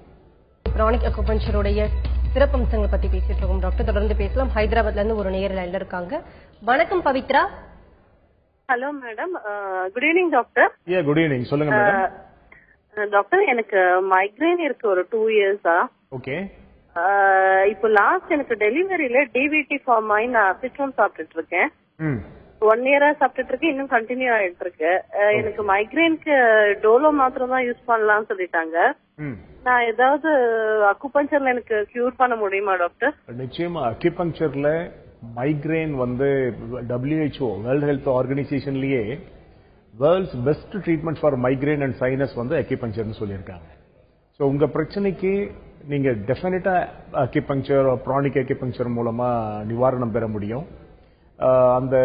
பிரானிக் அக்யூபங்க்சருடைய சிறப்பம்சங்களை பத்தி பேசிட்டு இருக்கோம் டாக்டர். தொடர்ந்து பேசலாம். ஹைதராபாத்ல இருந்து ஒரு நேயர் லைன்ல இருக்காங்க. வணக்கம் Pavithra. Hello madam. Good evening doctor. Good evening. சொல்லுங்க மேடம். டாக்டர், எனக்கு மைக்ரைன் இருக்கு ஒரு 2 years. ஓகே. இப்போ லாஸ்ட் எனக்கு டெலிவரியில டிவிடி ஃபார்ம் ஆகி நான் சிட்ரோன் சாப்பிட்டுட்டு இருக்கேன். 1 year சாப்பிட்டுட்டு இருக்கேன். இன்னும் கண்டினியூ ஆயிட்டு இருக்கு. எனக்கு மைக்ரைனுக்கு டோலோ மாத்திரம் தான் யூஸ் பண்ணலாம்னு சொல்லிட்டாங்க. நான் ஏதாவது அக்குபஞ்சர்ல எனக்கு கியூர் பண்ண முடியுமா டாக்டர்? நிச்சயமா. அக்குபஞ்சர்ல மைக்ரைன் வந்து WHO வேர்ல்ட் ஹெல்த் ஆர்கனைசேஷன்லயே world's best treatment for migraine and sinus வந்து அக்குபஞ்சர்னு சொல்லியிருக்காங்க. ஸோ உங்க பிரச்சனைக்கு நீங்க டெஃபினட்டா அக்யூபங்க்சர், பிரானிக் அக்யூபங்க்சர் மூலமா நிவாரணம் பெற முடியும். அந்த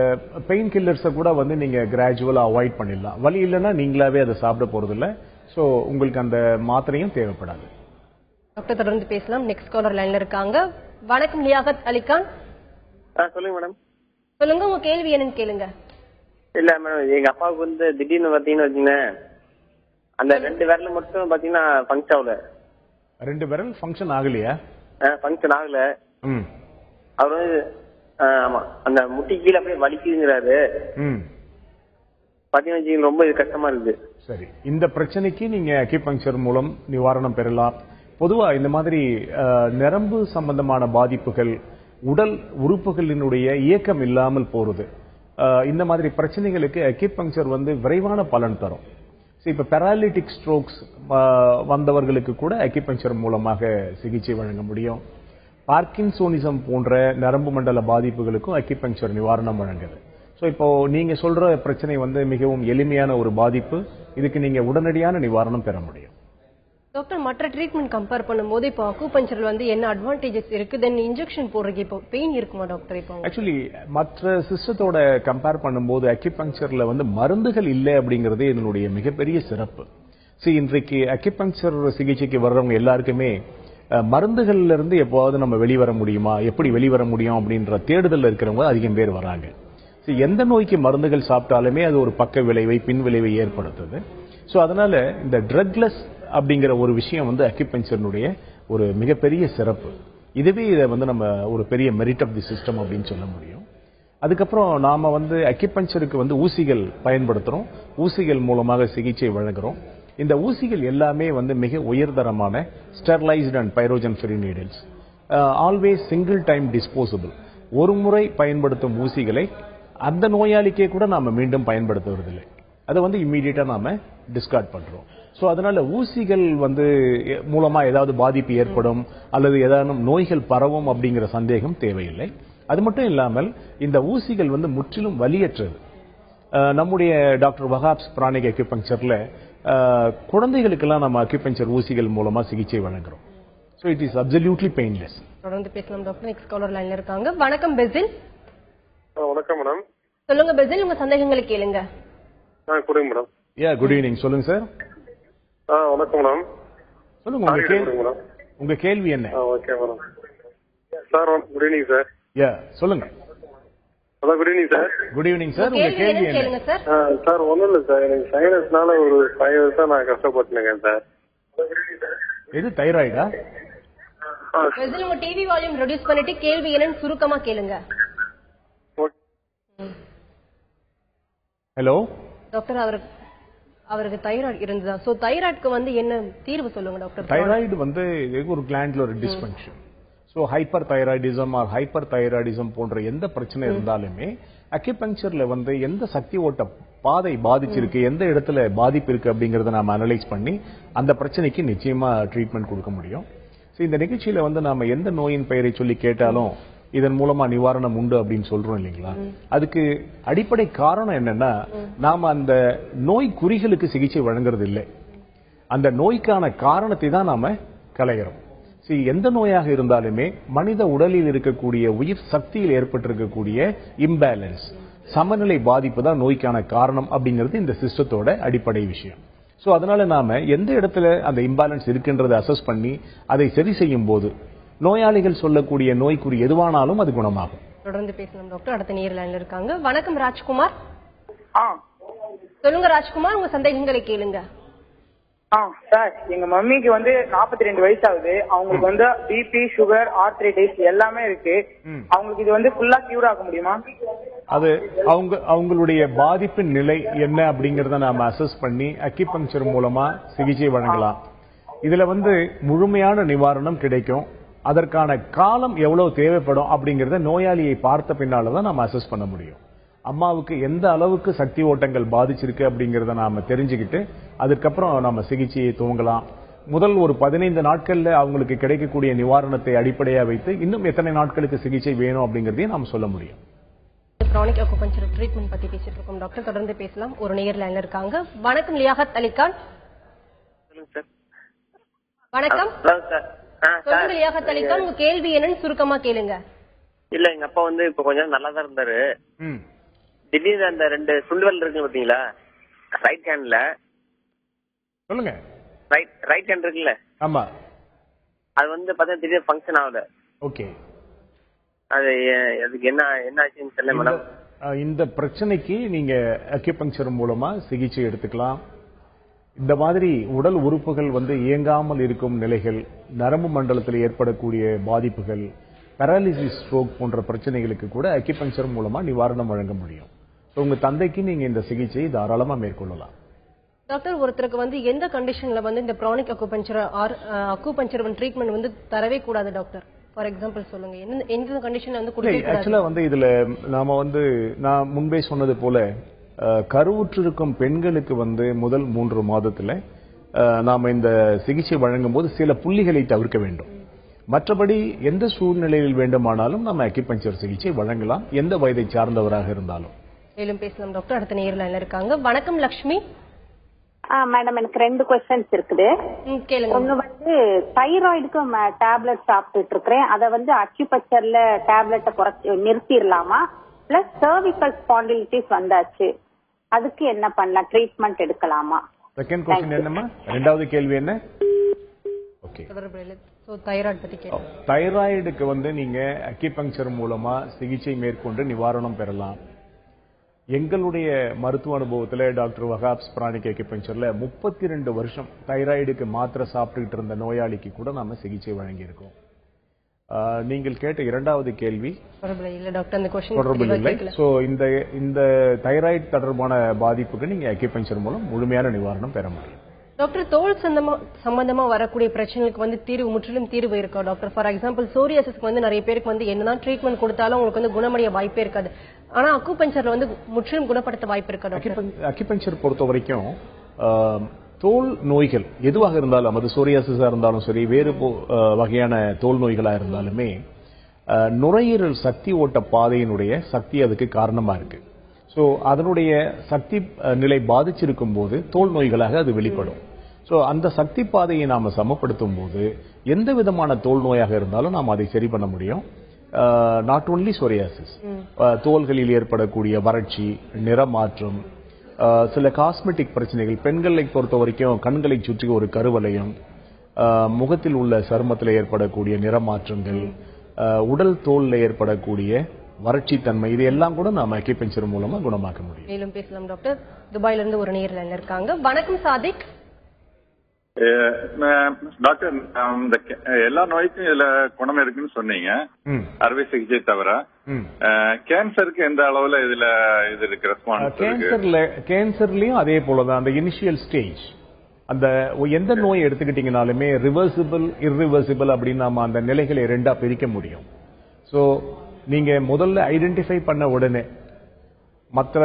பெயின் கில்லர்ஸை கூட வந்து நீங்க கிராஜுவலா அவாய்ட் பண்ணிடலாம். வலி இல்லைன்னா நீங்களாவே அதை சாப்பிட போறது இல்லை. ஸோ உங்களுக்கு அந்த மாத்திரையும் தேவைப்படாது. டாக்டர் தொடர்ந்து பேசலாம். நெக்ஸ்ட் காலர் லைன்ல இருக்காங்க. வணக்கம் லியாகத் அலிகான். சொல்லுங்க மேடம். சொல்லுங்க, உங்க கேள்வி என்னன்னு கேளுங்க. இல்ல மேடம், எங்க அப்பாவுக்கு வந்து திடீர்னு பாத்தீங்கன்னு வச்சுங்களேன், அந்த 2 விரல் மட்டும் பாத்தீங்கன்னா ஃபங்க்ஷன் ஆகல. 2 விரல் ஃபங்க்ஷன் ஆகலையா? ஃபங்க்ஷன் ஆகல. அவர் வந்து ஆமா, அந்த முட்டி கீழே அப்படியே வலிக்குதுங்கிறாரு. பாத்தீங்கன்னா ரொம்ப கஷ்டமா இருக்குது. சரி, இந்த பிரச்சனைக்கு நீங்க அக்யூபங்க்சர் மூலம் நிவாரணம் பெறலாம். பொதுவா இந்த மாதிரி நரம்பு சம்பந்தமான பாதிப்புகள், உடல் உறுப்புகளினுடைய இயக்கம் இல்லாமல் போறது, இந்த மாதிரி பிரச்சனைகளுக்கு அக்யூபங்க்சர் விரைவான பலன் தரும். இப்ப பெராலிட்டிக் ஸ்ட்ரோக்ஸ் வந்தவர்களுக்கு கூட அக்யூபங்க்சர் மூலமாக சிகிச்சை வழங்க முடியும். பார்க்கின்சோனிசம் போன்ற நரம்பு மண்டல பாதிப்புகளுக்கும் அக்யூபங்க்சர் நிவாரணம் வழங்குது. இப்போ நீங்க சொல்ற பிரச்சனை மிகவும் எளிமையான ஒரு பாதிப்பு. இதுக்கு நீங்க உடனடியான நிவாரணம் பெற முடியும். டாக்டர், மற்ற ட்ரீட்மெண்ட் கம்பேர் பண்ணும்போது இப்போ அக்குபஞ்சர்ல என்ன அட்வான்டேஜஸ் இருக்கு? தென் இன்ஜெக்ஷன் போடுறதுக்கு இப்போ பெயின் இருக்குமா டாக்டர்? இப்போ ஆக்சுவலி மற்ற சிஸ்டத்தோட கம்பேர் பண்ணும்போது அக்யூபங்க்சர்ல மருந்துகள் இல்லை அப்படிங்கறதே இதனுடைய மிகப்பெரிய சிறப்பு. இன்றைக்கு அக்யூபங்க்சர் சிகிச்சைக்கு வர்றவங்க எல்லாருக்குமே மருந்துகள்ல இருந்து எப்போவாவது நம்ம வெளிவர முடியுமா, எப்படி வெளிவர முடியும் அப்படின்ற தேடுதல் இருக்கிறவங்க அதிகம் பேர் வராங்க. எந்த நோய்க்கு மருந்துகள் சாப்பிட்டாலுமே அது ஒரு பக்க விளைவை, பின் விளைவை ஏற்படுத்துது. அதனால இந்த ட்ரக்லெஸ் அப்படிங்கிற ஒரு விஷயம் அக்யூபங்க்சருடைய ஒரு மிகப்பெரிய சிறப்பு. இதுவே இதை நம்ம ஒரு பெரிய மெரிட் ஆஃப் தி சிஸ்டம் அப்படின்னு சொல்ல முடியும். அதுக்கப்புறம் நாம அக்யூபங்க்சருக்கு ஊசிகள் பயன்படுத்துறோம். ஊசிகள் மூலமாக சிகிச்சை வழங்குறோம். இந்த ஊசிகள் எல்லாமே மிக உயர்தரமான sterilised and pyrogen free needles, always single time disposable. ஒரு முறை பயன்படுத்தும் ஊசிகளை அந்த நோயாளிக்கே கூட நாம மீண்டும் பயன்படுத்துவதில்லை. அதை இம்மீடியட்டா நாம டிஸ்கார்ட் பண்றோம். அதனால ஊசிகள் மூலமா ஏதாவது பாதிப்பு ஏற்படும் அல்லது ஏதாவது நோய்கள் பரவும் அப்படிங்கிற சந்தேகம் தேவையில்லை. அது மட்டும் இல்லாமல் இந்த ஊசிகள் முற்றிலும் வலியற்றது. நம்முடைய டாக்டர் வஹாப்ஸ் பிராணிக் அக்யூபங்க்சர்ல குழந்தைகளுக்கெல்லாம் நம்ம அக்யூபங்க்சர் ஊசிகள் மூலமா சிகிச்சை வழங்குறோம். It is absolutely painless. தொடர்ந்து பேசலாம் டாக்டர். நெக்ஸ்ட் காலர் லைன்ல இருக்காங்க. வணக்கம் பெசில். வணக்கம் மேடம். சொல்லுங்க பெசில், உங்க சந்தேகங்களை கேளுங்க. Good evening madam. Good evening. சொல்லுங்க சார். வணக்கம் மேடம். சொல்லுங்க, உங்க கேள்வி என்ன? Okay madam. Sir good evening sir. சொல்லுங்க. Good evening sir. Good evening sir. உங்க கேள்வி என்ன? சார் ஒண்ணும் இல்ல சார், எனக்கு சைனஸ்னால ஒரு 5 வருஷம் நான் கஷ்டப்பட்டுருக்கேன் சார். இது தைராய்டா? பெசில், உங்க டிவி வால்யூம் ரெடியூஸ் பண்ணிட்டு கேள்வி என்னன்னு சுருக்கமா கேளுங்க. ஹலோ டாக்டர், அவருக்கு தைராய்டு இருந்ததா? சோ தைராய்டுக்கு என்ன தீர்வு சொல்லுங்க டாக்டர்? தைராய்டு ஒரு glandular dysfunction. Hyperthyroidism or hyperthyroidism போன்ற எந்த பிரச்சனை இருந்தாலுமே அக்யூபங்க்சர்ல எந்த சக்தி ஓட்ட பாதை பாதிச்சிருக்கு, எந்த இடத்துல பாதிப்பு இருக்கு அப்படிங்கறத நாம அனலைஸ் பண்ணி அந்த பிரச்சனைக்கு நிச்சயமா ட்ரீட்மெண்ட் கொடுக்க முடியும். இந்த நிகழ்ச்சியில நாம எந்த நோயின் பெயரை சொல்லி கேட்டாலும் இதன் மூலமா நிவாரணம் உண்டு அப்படின்னு சொல்றோம் இல்லைங்களா? அதுக்கு அடிப்படை காரணம் என்னன்னா, நாம அந்த நோய் குறிகளுக்கு சிகிச்சை வழங்குறது இல்லை, அந்த நோய்க்கான காரணத்தை தான் நாம களைகிறோம். எந்த நோயாக இருந்தாலுமே மனித உடலில் இருக்கக்கூடிய உயிர் சக்தியில் ஏற்பட்டிருக்கக்கூடிய இம்பேலன்ஸ், சமநிலை பாதிப்பு தான் நோய்க்கான காரணம் அப்படிங்கிறது இந்த சிஸ்டத்தோட அடிப்படை விஷயம். அதனால நாம எந்த இடத்துல அந்த இம்பேலன்ஸ் இருக்குன்றதை அசஸ் பண்ணி அதை சரி செய்யும் போது நோயாளிகள் சொல்லக்கூடிய நோய்க்குறி எதுவானாலும் அது குணமாகும். தொடர்ந்து பேசலாம் டாக்டர். அடுத்த நேர் லைன்ல இருக்காங்க. வணக்கம் ராஜ்குமார். சொல்லுங்க ராஜ்குமார், உங்க சந்தேகங்களை கேளுங்க. சார், எங்க மம்மிக்கு 42 வயசு ஆகுது. அவங்களுக்கு பிபி, சுகர், ஆர்த்ரைட்டிஸ் எல்லாமே இருக்கு. அவங்களுக்கு இது ஃபுல்லா கியூர் ஆக முடியுமா? அது அவங்களுடைய பாதிப்பின் நிலை என்ன அப்படிங்கறத நாம அசஸ் பண்ணி அக்யூபங்க்சர் மூலமா சிகிச்சை வழங்கலாம். இதுல முழுமையான நிவாரணம் கிடைக்கும். அதற்கான காலம் எவ்வளவு தேவைப்படும் அப்படிங்கறத நோயாளியை பார்த்த பின்னால்தான் நாம அசஸ் பண்ண முடியும். அம்மாவுக்கு எந்த அளவுக்கு சக்தி ஓட்டங்கள் பாதிச்சிருக்கு அப்படிங்கறத நாம தெரிஞ்சுக்கிட்டு அதுக்கப்புறம் நாம சிகிச்சையை துவங்கலாம். முதல் ஒரு 15 நாட்கள்ல அவங்களுக்கு கிடைக்கக்கூடிய நிவாரணத்தை அடிப்படையா வைத்து இன்னும் எத்தனை நாட்களுக்கு சிகிச்சை வேணும் அப்படிங்கறதையும் நாம சொல்ல முடியும். கிரானிக் அக்குபஞ்சர் ட்ரீட்மெண்ட் பத்தி பேசிட்டு இருக்கோம் டாக்டர். தொடர்ந்து பேசலாம். ஒரு நேயர் லைன்ல இருக்காங்க. வணக்கம் லியாகத் அலிகான். வணக்கம். சொல்லுங்க லியாகத் அலிகான், உங்க கேள்வி என்னன்னு சுருக்கமா கேளுங்க. இல்ல, எங்க அப்பா இப்ப கொஞ்சம் நல்லா தான் இருந்தாரு. திடீர்னு அந்த 2 சுண்டுவல் இருக்கு பாத்தீங்களா, ரைட் ஹேண்ட்ல. சொல்லுங்க. ரைட் ஹேண்ட் இருக்குல்ல? ஆமா. அது பாத்தீங்கன்னா திடீர்னு ஃபங்க்ஷன் ஆகல. ஓகே. அதுக்கு என்ன ஆச்சுன்னு தெரியல மேடம். இந்த பிரச்சனைக்கு நீங்க அக்யூபங்க்சர் மூலமா சிகிச்சை எடுத்துக்கலாம். இந்த மாதிரி உடல் உறுப்புகள் இயங்காமல் இருக்கும் நிலைகள், நரம்பு மண்டலத்தில் ஏற்படக்கூடிய பாதிப்புகள், பேராலிசிஸ், ஸ்ட்ரோக் போன்ற பிரச்சனைகளுக்கு கூட அக்யூபஞ்சர் மூலமா நிவாரணம் வழங்க முடியும். உங்க தந்தைக்கு நீங்க இந்த சிகிச்சையை தாராளமா மேற்கொள்ளலாம். டாக்டர், ஒருத்தருக்கு எந்த கண்டிஷன்ல இந்த பிரானிக் அக்குபஞ்சர் அக்குபஞ்சர் ட்ரீட்மெண்ட் தரவே கூடாது டாக்டர்? ஃபார் எக்ஸாம்பிள் சொல்லுங்க, எந்த கண்டிஷன்ல கொடுக்க ஆக்சுவலா இதுல நாம நான் முன்பே சொன்னது போல கருவுற்றிருக்கும் பெண்களுக்கு முதல் 3 மாதத்துல நாம இந்த சிகிச்சை வழங்கும் போது சில புள்ளிகளை தவிர்க்க வேண்டும். மற்றபடி எந்த சூழ்நிலையில் வேண்டுமானாலும் நம்ம அக்யூபஞ்சர் சிகிச்சை வழங்கலாம், எந்த வயதை சார்ந்தவராக இருந்தாலும். மேலும் பேசலாம் டாக்டர். அடுத்த நேர்ல இருக்காங்க. வணக்கம் லட்சுமி. மேடம், எனக்கு 2 क्वेश्चंस இருக்குது. ஒன்னு தைராய்டுக்கு டேப்லெட் சாப்பிட்டுட்டு இருக்கேன். அத அக்யூபஞ்சர்ல டேப்லெட்டை நிறுத்திடலாமா? பிளஸ் சர்விக்கல் ஸ்பாண்டிலிட்டிஸ் வந்தாச்சு, அதுக்கு என்ன பண்ணலாம்? ட்ரீட்மெண்ட் எடுக்கலாமா? செகண்ட் क्वेश्चन என்னமா? இரண்டாவது கேள்வி என்ன? ஓகே, தைராய்டுக்கு நீங்க அக்யூபஞ்சர் மூலமா சிகிச்சை மேற்கொண்டு நிவாரணம் பெறலாம். எங்களுடைய மருத்துவ அனுபவத்துல டாக்டர் வகாப்ஸ் பிரானிக் அக்யூபஞ்சர்ல 32 வருஷம் தைராய்டுக்கு மாத்திரை சாப்பிட்டுட்டு இருந்த நோயாளிக்கு கூட நாம சிகிச்சை வழங்கி இருக்கோம். நீங்கள் கேட்ட இரண்டாவது கேள்வி தொடர்பு இல்லை. சோ இந்த தைராய்டு தொடர்பான பாதிப்புக்கு நீங்க அக்யூபஞ்சர் மூலம் முழுமையான நிவாரணம் பெற முடியும். டாக்டர், தோல் சம்பந்தமா வரக்கூடிய பிரச்சனைகளுக்கு முற்றிலும் தீர்வு இருக்கா டாக்டர்? ஃபார் எக்ஸாம்பிள் சோரியாசிஸ்க்கு நிறைய பேருக்கு என்னதான் ட்ரீட்மெண்ட் கொடுத்தாலும் உங்களுக்கு குணமடைய வாய்ப்பே இருக்காது. ஆனா அக்குபஞ்சர்ல முற்றிலும் குணப்படுத்த வாய்ப்பு இருக்கா டாக்டர்? அக்யூபஞ்சர் பொறுத்த வரைக்கும் தோல் நோய்கள் எதுவாக இருந்தாலும், அது சோரியாசிஸா இருந்தாலும் சரி, வேறு வகையான தோல் நோய்களா இருந்தாலுமே நுரையீரல் சக்தி ஓட்ட பாதையினுடைய சக்தி அதுக்கு காரணமா இருக்கு. சோ அதனுடைய சக்தி நிலை பாதிச்சிருக்கும் போது தோல் நோய்களாக அது வெளிப்படும். சோ அந்த சக்தி பாதையை நாம சமப்படுத்தும் போது எந்த விதமான தோல் நோயாக இருந்தாலும் நாம் அதை சரி பண்ண முடியும். நாட் ஓன்லி சோரியாசிஸ், தோல்களில் ஏற்படக்கூடிய வறட்சி, நிறமாற்றம், சில காஸ்மெட்டிக் பிரச்சனைகள், பெண்களை பொறுத்த வரைக்கும் கண்களை சுற்றி ஒரு கருவளையம், முகத்தில் உள்ள சருமத்தில் ஏற்படக்கூடிய நிறமாற்றங்கள், உடல் தோல்ல ஏற்படக்கூடிய வறட்சி தன்மை, இது எல்லாம் கூட நாம அக்யூபஞ்சர் மூலமா குணமாக்க முடியும். மேலும் பேசலாம் டாக்டர். துபாயில இருந்து ஒரு நேர்ல இருக்காங்க. வணக்கம் சாதிக். டாக்டர், இந்த எல்லா நோய்க்கும் இதுல குணம் இருக்குன்னு சொன்னீங்க, அறுவை சிகிச்சை தவிர. கேன்சருக்கு எந்த அளவுல இதுல இது இருக்கு ரெஸ்பான்ஸ்? கேன்சர்லயும் அதே போலதான். அந்த இனிஷியல் ஸ்டேஜ், அந்த எந்த நோய் எடுத்துக்கிட்டீங்கனாலுமே ரிவர்சிபிள், இர்ரிவர்சிபிள் அப்படின்னு நாம அந்த நிலைகளை 2ஆ பிரிக்க முடியும். சோ நீங்க முதல்ல ஐடென்டிஃபை பண்ண உடனே மற்ற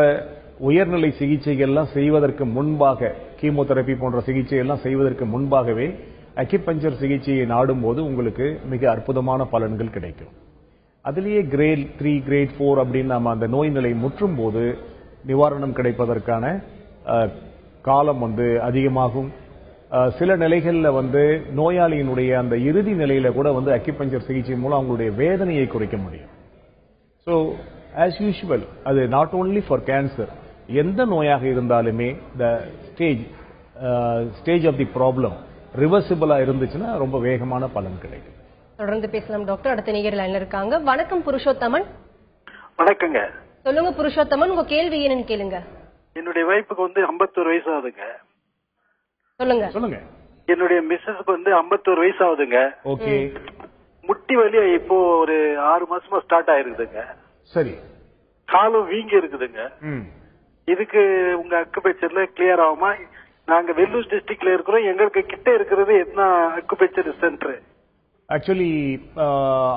உயர்நிலை சிகிச்சைகள்லாம் செய்வதற்கு முன்பாக, கீமோதெரபி போன்ற சிகிச்சை எல்லாம் செய்வதற்கு முன்பாகவே அக்யூபஞ்சர் சிகிச்சையை நாடும் போது உங்களுக்கு மிக அற்புதமான பலன்கள் கிடைக்கும். அதிலேயே கிரேட் 3, கிரேட் 4 அப்படின்னு நாம அந்த நோய் நிலை முற்றும் போது நிவாரணம் கிடைப்பதற்கான காலம் அதிகமாகும். சில நிலைகள்ல நோயாளியினுடைய அந்த இறுதி நிலையில கூட அக்யூபஞ்சர் சிகிச்சை மூலம் அவங்களுடைய வேதனையை குறைக்க முடியும். ஸோ ஆஸ் யூஷுவல், அது நாட் ஓன்லி ஃபார் கேன்சர், எந்த நோயாக இருந்தாலுமே the stage of the problem ரிவர்சிபிளா இருந்துச்சுன்னா ரொம்ப வேகமான பலன் கிடைக்கும். தொடர்ந்து பேசலாம் டாக்டர். அடுத்த நேயர் லைன்ல இருக்காங்க. வணக்கம் புருஷோத்தமன். வணக்கங்க. சொல்லுங்க புருஷோத்தமன், உங்க கேள்வி என்னன்னு கேளுங்க. என்னுடைய வைஃபுக்கு 51 வயசு ஆகுதுங்க. சொல்லுங்க. என்னுடைய மிஸ்ஸஸ்க்கு 51 வயசு ஆகுதுங்க. ஓகே. முட்டி வலி இப்போ ஒரு 6 மாசமா ஸ்டார்ட் ஆயிருக்குதுங்க. சரி. காலும் வீங்கி இருக்குதுங்க. இதுக்கு உங்க அக்குபஞ்சர்ல கிளியர் ஆகுமா? நாங்க வெல்லூர் டிஸ்ட்ரிக்ட்ல இருக்கிறோம், எங்களுக்கு கிட்ட இருக்கிறது என்ன அக்குபஞ்சர் சென்டர்? ஆக்சுவலி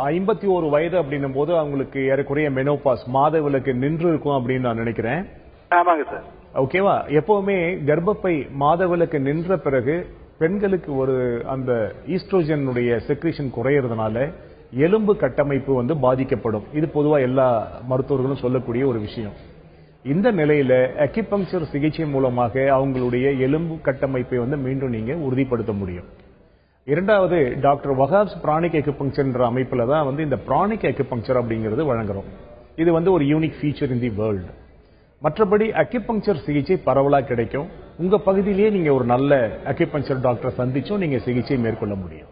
51 வயது அப்படின்னும் போது அவங்களுக்கு ஏறக்குறைய மெனோபாஸ், மாதவிலக்கு நின்று இருக்கும் அப்படின்னு நான் நினைக்கிறேன். ஆமாங்க சார். ஓகேவா? எப்பவுமே கர்ப்பப்பை மாதவிலக்கு நின்ற பிறகு பெண்களுக்கு அந்த ஈஸ்ட்ரோஜனுடைய செக்ரீஷன் குறையறதுனால எலும்பு கட்டமைப்பு பாதிக்கப்படும். இது பொதுவா எல்லா மருத்துவர்களும் சொல்லக்கூடிய ஒரு விஷயம். இந்த நிலையில அக்யூபஞ்சர் சிகிச்சை மூலமாக அவங்களுடைய எலும்பு கட்டமைப்பை மீண்டும் நீங்க உறுதிப்படுத்த முடியும். இரண்டாவது, டாக்டர் வகாப்ஸ் பிரானிக் அக்யூபஞ்சர் அமைப்புல தான் இந்த பிரானிக் அக்யூபஞ்சர் அப்படிங்கிறது வழங்குறோம். இது ஒரு unique feature in the world. மற்றபடி அக்யூபஞ்சர் சிகிச்சை பரவலா கிடைக்கும். உங்க பகுதியிலேயே நீங்க ஒரு நல்ல அக்யூபஞ்சர் டாக்டரை சந்திச்சும் நீங்க சிகிச்சை மேற்கொள்ள முடியும்.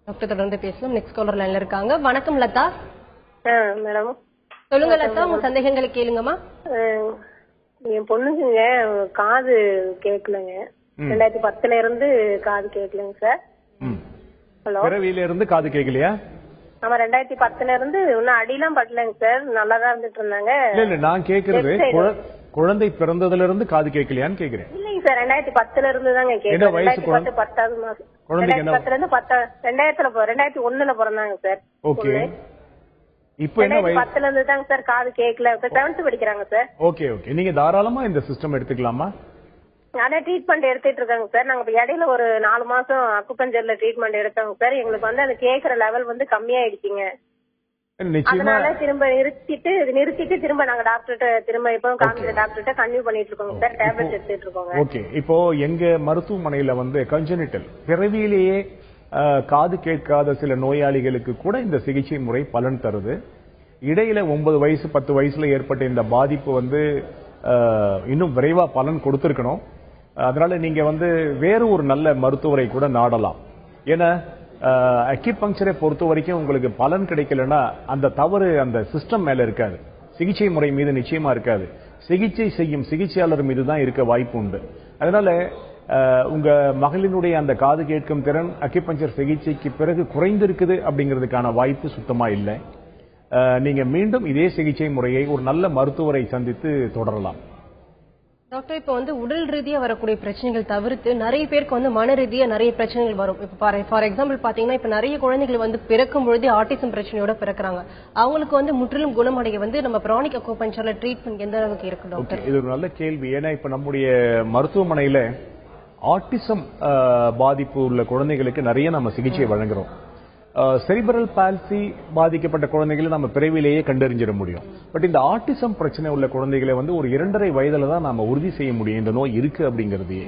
டாக்டர் தொடர்ந்து பேசலாம். நெக்ஸ்ட் காலர் லைன்ல இருக்காங்க. வணக்கம் லதா. மேடம் சொல்லுங்க லதா, உங்க சந்தேகங்களை கேளுங்கம்மா. என் பொண்ணுக்குங்க காது கேட்கலங்க. 2010ல இருந்து காது கேட்கலங்க சார். ஹலோ. பிறவியில இருந்து காது கேட்கலையா? ஆமா 2010ல இருந்து இன்னும் அடியெல்லாம் படலைங்க சார், நல்லாதான் இருந்துட்டு இருந்தாங்க. இல்ல நான் கேக்குறது குழந்தை பிறந்ததுல இருந்து காது கேட்கலையான்னு கேக்குறேன். இல்லைங்க சார் 2010ல இருந்து தாங்க கேக்குறேன். 10வது மாசம் 2010ல இருந்து 2001ல பிறந்தாங்க சார். ஓகே. இப்போ என்ன வயசு? 2010ல இருந்து தாங்க சார் காது கேட்கல. 7th படிக்கிறாங்க சார். Okay okay. நீங்க தாராளமா இந்த சிஸ்டம் எடுத்துக்கலாமா? நானே ட்ரீட்மெண்ட் எடுத்துட்டு இருக்காங்க சார். நாங்க இடையில ஒரு 4 மாசம் அக்குபஞ்சர்ல ட்ரீட்மெண்ட் எடுத்தோங்க சார். எங்களுக்கு வந்து அது கேக்குற லெவல் வந்து கம்மியாயிடுச்சுங்க. அதனால திரும்ப நிறுத்திட்டு திரும்ப நாங்க டாக்டர்கிட்ட திரும்ப இப்பவும் காமிக்கிற டாக்டர்கிட்ட கன்டினியூ பண்ணிட்டு இருக்கோங்க சார். டேப்லெட் எடுத்துட்டு இருக்கோங்க. ஓகே. இப்போ எங்க மருத்துவமனையில வந்து கன்ஜெனிட்டல் பிறவியிலேயே காது கேட்காத சில நோயாளிகளுக்கு கூட இந்த சிகிச்சை முறை பலன் தருது. இடையில 9 வயசு 10 வயசுல ஏற்பட்ட இந்த பாதிப்பு வந்து இன்னும் விரைவா பலன் கொடுத்திருக்கணும். அதனால நீங்க வந்து வேறு ஒரு நல்ல மருத்துவரை கூட நாடலாம். ஏன்னா அக்யூபங்க்சரை பொறுத்த வரைக்கும் உங்களுக்கு பலன் கிடைக்கலன்னா அந்த தவறு அந்த சிஸ்டம் மேல இருக்காது, சிகிச்சை முறை மீது நிச்சயமா இருக்காது, சிகிச்சை செய்யும் சிகிச்சையாளர் மீது தான் இருக்க வாய்ப்பு உண்டு. அதனால உங்க மகளினுடைய அந்த காது கேட்கும் திறன் அக்யூபங்க்சர் சிகிச்சைக்கு பிறகு குறைந்திருக்குது அப்படிங்கிறதுக்கான வாய்ப்பு சுத்தமா இல்லை. நீங்க மீண்டும் இதே சிகிச்சை முறையை ஒரு நல்ல மருத்துவரை சந்தித்து தொடரலாம். டாக்டர், இப்ப வந்து உடல் ரீதியா வரக்கூடிய பிரச்சனைகள் தவிர்த்து நிறைய பேருக்கு வந்து மன ரீதியா நிறைய பிரச்சனைகள் வரும். இப்ப ஃபார் எக்ஸாம்பிள் பாத்தீங்கன்னா இப்ப நிறைய குழந்தைகள் வந்து பிறக்கும் பொழுதே ஆட்டிசம் பிரச்சனையோட பிறக்கிறாங்க. அவங்களுக்கு வந்து முற்றிலும் குணமடைய வந்து நம்ம பிரானிக் அக்குபஞ்சர்ல ட்ரீட்மெண்ட் எந்த அளவுக்கு இருக்கு டாக்டர்? இது ஒரு நல்ல கேள்வி. ஏன்னா இப்ப நம்முடைய மருத்துவமனையில ஆட்டிசம் பாதிப்பு உள்ள குழந்தைகளுக்கு நிறைய நம்ம சிகிச்சை வழங்குறோம். செரிப்ரல் பால்சி பாதிக்கப்பட்ட குழந்தைகளை நம்ம பிறவிலேயே கண்டறிஞ்சிட முடியும். பட் இந்த ஆட்டிசம் பிரச்சனை உள்ள குழந்தைகளை வந்து ஒரு 2.5 வயதுல தான் நாம உறுதி செய்ய முடியும் இந்த நோய் இருக்கு அப்படிங்கறதே.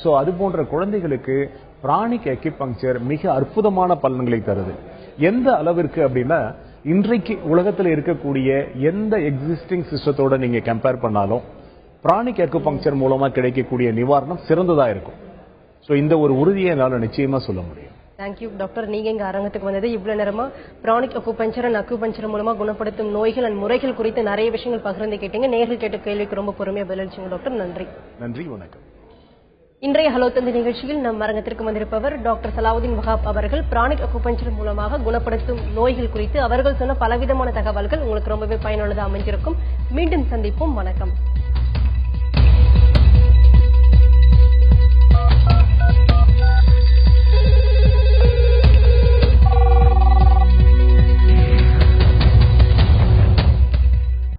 சோ அது போன்ற குழந்தைகளுக்கு பிரானிக் அக்யூபங்க்சர் மிக அற்புதமான பலன்களை தருது. எந்த அளவிற்கு அப்படின்னா இன்றைக்கு உலகத்தில் இருக்கக்கூடிய எந்த எக்ஸிஸ்டிங் சிஸ்டத்தோட நீங்க கம்பேர் பண்ணாலும் பிரானிக் அக்யூபங்க்சர் மூலமா கிடைக்கக்கூடிய நிவாரணம் சிறந்ததா இருக்கும். சோ இந்த ஒரு உறுதியை என்னால நிச்சயமா சொல்ல முடியும். Thank you doctor. நீங்க எங்க அரங்கத்துக்கு வந்தது இவ்வளவு நேரமா பிரானிக் அக்குபஞ்சர் அண்ட் அக்குபஞ்சர் மூலமா குணப்படுத்தும் நோய்கள் அண்ட் முறைகள் குறித்து நிறைய விஷயங்கள் பகிர்ந்து கேட்டீங்க. நேரில் கேட்ட கேள்விக்கு ரொம்ப பொறுமையா பதிலளிச்சீங்க டாக்டர். நன்றி. நன்றி, வணக்கம். இன்றைய ஹலோ தந்தி நிகழ்ச்சியில் நம் அரங்கத்திற்கு வந்திருப்பவர் டாக்டர் சலாவுதீன் வஹாப் அவர்கள். பிரானிக் அக்குபஞ்சர் மூலமாக குணப்படுத்தும் நோய்கள் குறித்து அவர்கள் சொன்ன பலவிதமான தகவல்கள் உங்களுக்கு ரொம்பவே பயனுள்ளதாக அமைஞ்சிருக்கும். மீண்டும் சந்திப்போம். வணக்கம்.